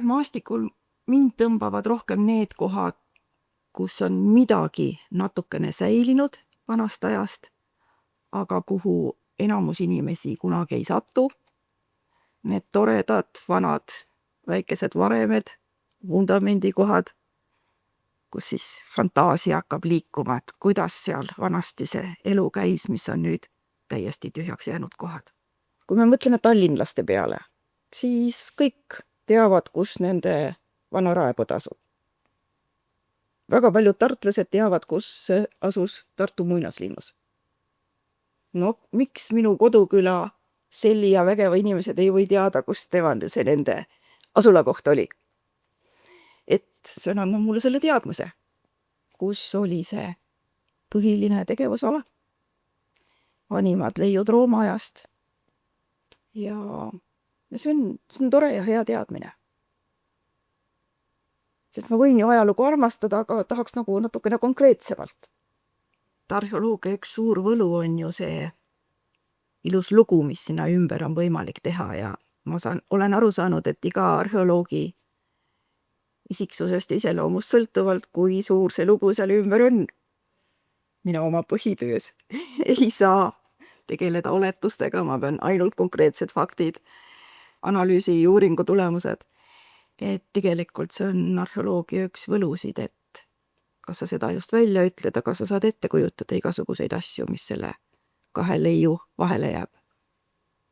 Maastikul mind tõmbavad rohkem need kohad, kus on midagi natukene säilinud vanast ajast, aga kuhu enamus inimesi kunagi ei satu. Need toredad, vanad, väikesed varemed, vundamendikohad, kus siis fantaasia hakkab liikuma, et kuidas seal vanasti see elu käis, mis on nüüd täiesti tühjaks jäänud kohad. Kui me mõtleme tallinlaste peale, siis kõik teavad, kus nende vana raepõd asub. Väga paljud tartlased teavad, kus asus Tartu muinaslinnus. No miks minu koduküla Selli ja Vägeva inimesed ei või teada, kus see nende asulakoht oli? Et see on andnud mulle selle teadmise, kus oli see põhiline tegevusala, vanimad leiud Rooma ajast. Ja see on tore ja hea teadmine. Sest ma võin ju ajalugu armastada, aga tahaks nagu natukene konkreetsemalt. Arheoloogia üks suur võlu on ju see ilus lugu, mis sinna ümber on võimalik teha ja ma olen aru saanud, et iga arheoloogi isiksusest ja iseloomust sõltuvalt, kui suur see lugu seal ümber on. Mina oma põhitöös ei saa tegeleda oletustega, ma pean ainult konkreetsed faktid, analüüsi ja uuringu tulemused. Et tegelikult see on arheoloogia üks võlusid, et kas sa seda just välja ütled, aga sa saad ette kujutada igasuguseid asju, mis selle kahe leiu vahele jääb.